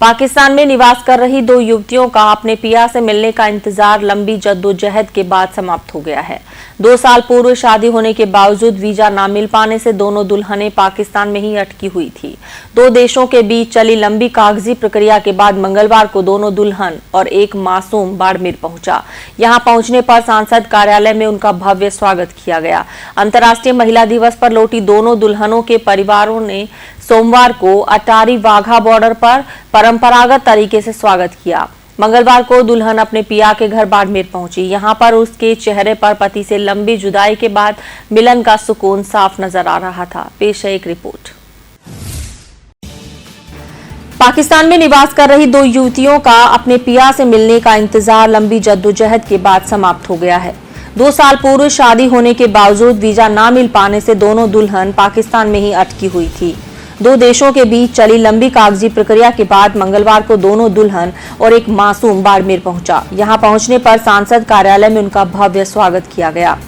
पाकिस्तान में निवास कर रही दो युवतियों का अपने पिया से मिलने का इंतजार लंबी जद्दोजहद के बाद समाप्त हो गया है। 2 साल पूर्व शादी होने के बावजूद वीजा न मिल पाने से दोनों दुल्हनें पाकिस्तान में ही अटकी हुई थी। दो देशों के बीच चली लंबी कागजी प्रक्रिया के बाद मंगलवार को दोनों दुल्हन और एक मासूम बाड़मेर पहुंचा। यहां पहुंचने पर सांसद कार्यालय में उनका भव्य स्वागत किया गया। अंतर्राष्ट्रीय महिला दिवस पर लौटी दोनों दुल्हनों के परिवारों ने सोमवार को अटारी वाघा बॉर्डर पर परंपरागत तरीके से स्वागत किया। मंगलवार को दुल्हन अपने पिया के घर बाड़मेर पहुंची। यहां पर उसके चेहरे पर पति से लंबी जुदाई के बाद मिलन का सुकून साफ नजर आ रहा था। पेश है एक रिपोर्ट। पाकिस्तान में निवास कर रही दो युवतियों का अपने पिया से मिलने का इंतजार लंबी जद्दोजहद के बाद समाप्त हो गया है। 2 साल पूर्व शादी होने के बावजूद वीजा न मिल पाने से दोनों दुल्हन पाकिस्तान में ही अटकी हुई थी। दो देशों के बीच चली लंबी कागजी प्रक्रिया के बाद मंगलवार को दोनों दुल्हन और एक मासूम बाड़मेर पहुंचा। यहां पहुंचने पर सांसद कार्यालय में उनका भव्य स्वागत किया गया।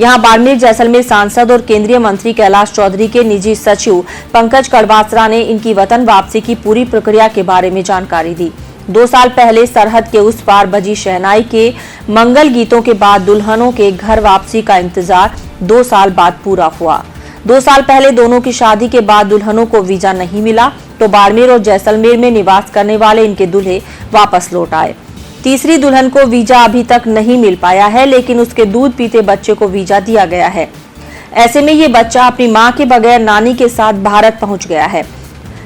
यहां बाड़मेर जैसलमेर सांसद और केंद्रीय मंत्री कैलाश चौधरी के निजी सचिव पंकज कड़वासरा ने इनकी वतन वापसी की पूरी प्रक्रिया के बारे में जानकारी दी। 2 साल पहले सरहद के उस पार बजी शहनाई के मंगल गीतों के बाद दुल्हनों के घर वापसी का इंतजार 2 साल बाद पूरा हुआ। 2 साल पहले दोनों की शादी के बाद दुल्हनों को वीजा नहीं मिला तो बाड़मेर और जैसलमेर में निवास करने वाले इनके दूल्हे वापस लौट आए। तीसरी दुल्हन को वीजा अभी तक नहीं मिल पाया है, लेकिन उसके दूध पीते बच्चे को वीजा दिया गया है। ऐसे में ये बच्चा अपनी मां के बगैर नानी के साथ भारत पहुंच गया है।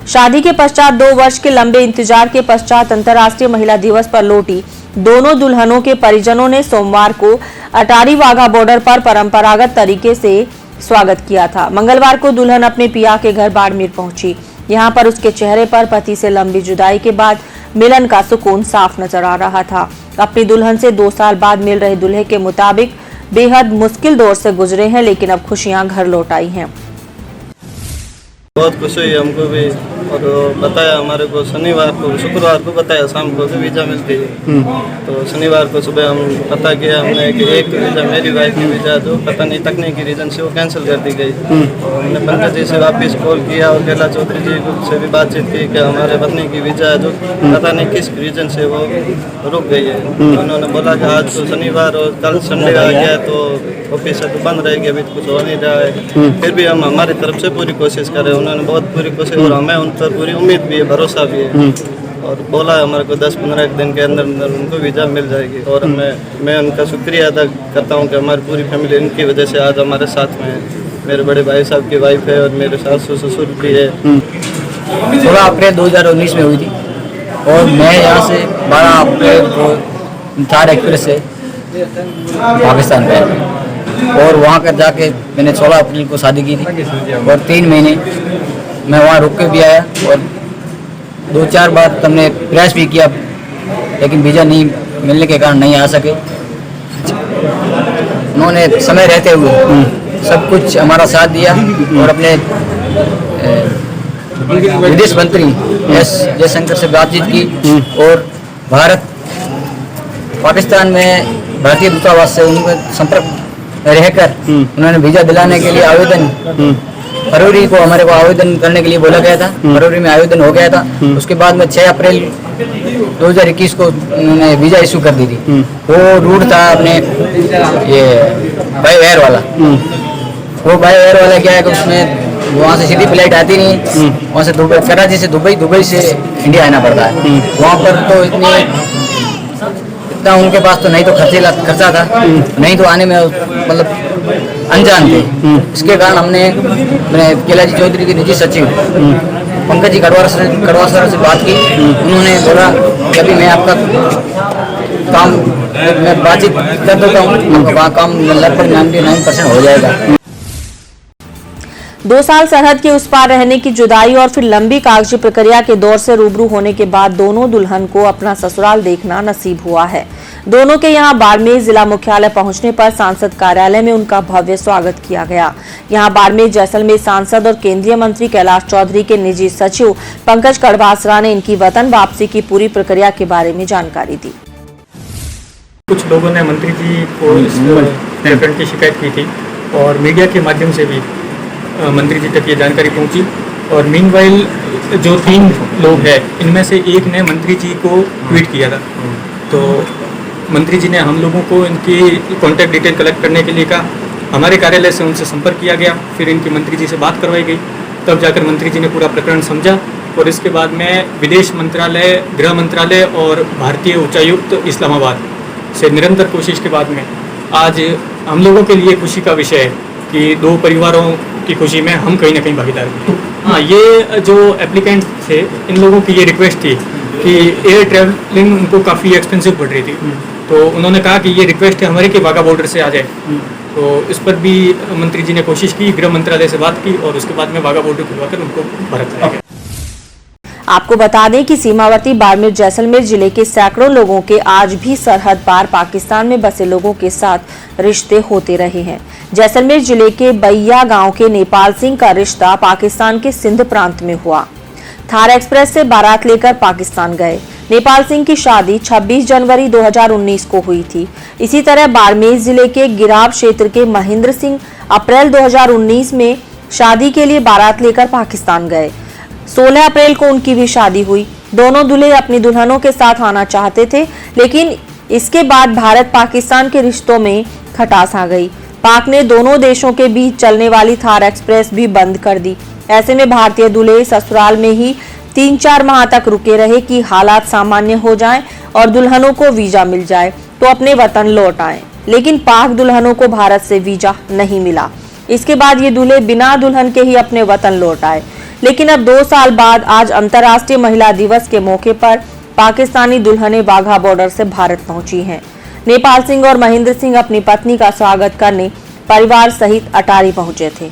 शादी के पश्चात 2 वर्ष के लंबे इंतजार के पश्चात अंतर्राष्ट्रीय महिला दिवस पर लौटी दोनों दुल्हनों के परिजनों ने सोमवार को अटारी वाघा बॉर्डर पर परंपरागत तरीके से स्वागत किया था। मंगलवार को दुल्हन अपने पिया के घर बाड़मेर पहुंची। यहां पर उसके चेहरे पर पति से लंबी जुदाई के बाद मिलन का सुकून साफ नजर आ रहा था। अपनी दुल्हन से 2 साल बाद मिल रहे दूल्हे के मुताबिक बेहद मुश्किल दौर से गुजरे हैं, लेकिन अब खुशियां घर लौट आई हैं। बहुत खुशी हुई हमको भी, और बताया हमारे को शुक्रवार को बताया शाम को भी वीज़ा मिलती है। तो शनिवार को सुबह हम पता किया हमने कि एक वीज़ा मेरी वाइफ की वीज़ा जो पता नहीं तकनीकी रीज़न से वो कैंसिल कर दी गई। हमने पंकज जी से वापस कॉल किया और कैलाश चौधरी जी से भी बातचीत की कि हमारे पत्नी की वीज़ा जो पता नहीं किस रीज़न से वो रुक गई है। तो उन्होंने बोला कि आज तो शनिवार और कल संडे आ गया तो ऑफिस तो बंद रहेगी, अभी कुछ हो नहीं रहा है। फिर भी हम हमारी तरफ से पूरी कोशिश कर रहे हैं। उन्होंने बहुत पूरी कोशिश और हमें उन पर पूरी उम्मीद भी है, भरोसा भी है, और बोला है हमारे को 10-15 दिन के अंदर अंदर उनको वीज़ा मिल जाएगी। और मैं उनका शुक्रिया अदा करता हूँ कि हमारी पूरी फैमिली इनकी वजह से आज हमारे साथ में है। मेरे बड़े भाई साहब की वाइफ है और मेरे सास ससुर भी है। 16 अप्रैल 2019 में हुई थी और मैं यहाँ से 12 अप्रैल को थार एक्सप्रेस से पाकिस्तान गया और वहाँ कर जाके मैंने 16 अप्रैल को शादी की थी और 3 महीने मैं वहाँ रुक के भी आया और 2-4 बार हमने प्रयास भी किया, लेकिन वीज़ा नहीं मिलने के कारण नहीं आ सके। उन्होंने समय रहते हुए सब कुछ हमारा साथ दिया और अपने विदेश मंत्री एस जयशंकर से बातचीत की और पाकिस्तान में भारतीय दूतावास से उनका संपर्क रहकर उन्होंने वीज़ा दिलाने के लिए आवेदन फरवरी को हमारे को आवेदन करने के लिए बोला गया था। फरवरी में आवेदन हो गया था। उसके बाद में 6 अप्रैल 2021 को उन्होंने वीज़ा इशू कर दी थी। वो रूट था अपने ये बाय एयर वाला। वो बाय एयर वाला क्या है कि उसमें वहाँ से सीधी फ्लाइट आती नहीं, वहाँ से दुबई, कराची से दुबई से इंडिया आना पड़ता है। वहाँ पर तो इतना उनके पास तो नहीं तो खर्चा था, नहीं तो आने में मतलब अनजान थे। इसके कारण हमने कैलाश चौधरी के निजी सचिव पंकज जी कड़वासरा से बात की। उन्होंने बोला कि अभी मैं आपका काम मैं बातचीत कर देता हूँ, आपका काम लगभग 99% हो जाएगा। 2 साल सरहद के उस पार रहने की जुदाई और फिर लंबी कागजी प्रक्रिया के दौर से रूबरू होने के बाद दोनों दुल्हन को अपना ससुराल देखना नसीब हुआ है। दोनों के यहां बाड़मेर जिला मुख्यालय पहुंचने पर सांसद कार्यालय में उनका भव्य स्वागत किया गया। यहां बाड़मेर जैसलमेर सांसद और केंद्रीय मंत्री कैलाश चौधरी के निजी सचिव पंकज कड़वासरा ने इनकी वतन वापसी की पूरी प्रक्रिया के बारे में जानकारी दी। कुछ लोगों ने मंत्री जी को इस प्रकरण की शिकायत की थी और मीडिया के माध्यम से भी मंत्री जी तक ये जानकारी पहुंची और मीनवाइल जो 3 लोग हैं इनमें से एक ने मंत्री जी को ट्वीट किया था। तो मंत्री जी ने हम लोगों को इनकी कॉन्टैक्ट डिटेल कलेक्ट करने के लिए कहा। हमारे कार्यालय से उनसे संपर्क किया गया, फिर इनकी मंत्री जी से बात करवाई गई, तब जाकर मंत्री जी ने पूरा प्रकरण समझा और इसके बाद में विदेश मंत्रालय, गृह मंत्रालय और भारतीय उच्चायुक्त इस्लामाबाद से निरंतर कोशिश के बाद में आज हम लोगों के लिए खुशी का विषय है कि 2 परिवारों की खुशी में हम कहीं ना कहीं भागीदार हैं। हाँ, ये जो एप्लीकेंट थे इन लोगों की ये रिक्वेस्ट थी कि एयर ट्रैवलिंग उनको काफ़ी एक्सपेंसिव पड़ रही थी, तो उन्होंने कहा कि ये रिक्वेस्ट है हमारे कि वाघा बॉर्डर से आ जाए। तो इस पर भी मंत्री जी ने कोशिश की, गृह मंत्रालय से बात की और उसके बाद में वाघा बॉर्डर खुलवाकर उनको भारत लाया गया। आपको बता दें कि सीमावर्ती बाड़मेर जैसलमेर जिले के सैकड़ों लोगों के आज भी सरहद पार पाकिस्तान में बसे लोगों के साथ रिश्ते होते रहे हैं। जैसलमेर जिले के बैया गांव के नेपाल सिंह का रिश्ता पाकिस्तान के सिंध प्रांत में हुआ। थार एक्सप्रेस से बारात लेकर पाकिस्तान गए। नेपाल सिंह की शादी 26 जनवरी 2019 को हुई थी। इसी तरह बाड़मेर जिले के गिराब क्षेत्र के महेंद्र सिंह अप्रैल 2019 में शादी के लिए बारात लेकर पाकिस्तान गए। 16 अप्रैल को उनकी भी शादी हुई। दोनों दूल्हे अपनी दुल्हनों के साथ आना चाहते थे, लेकिन इसके बाद भारत पाकिस्तान के रिश्तों में खटास आ गई। पाक ने दोनों देशों के बीच चलने वाली थार एक्सप्रेस भी बंद कर दी। ऐसे में भारतीय दूल्हे ससुराल में ही 3-4 माह तक रुके रहे कि हालात सामान्य हो जाएं और दुल्हनों को वीजा मिल जाए तो अपने वतन लौट आएं। लेकिन पाक दुल्हनों को भारत से वीजा नहीं मिला। इसके बाद ये दूल्हे बिना दुल्हन के ही अपने वतन लौट आए। लेकिन अब 2 साल बाद आज अंतर्राष्ट्रीय महिला दिवस के मौके पर पाकिस्तानी दुल्हनें वाघा बॉर्डर से भारत पहुंची हैं। नेपाल सिंह और महेंद्र सिंह अपनी पत्नी का स्वागत करने परिवार सहित अटारी पहुंचे थे।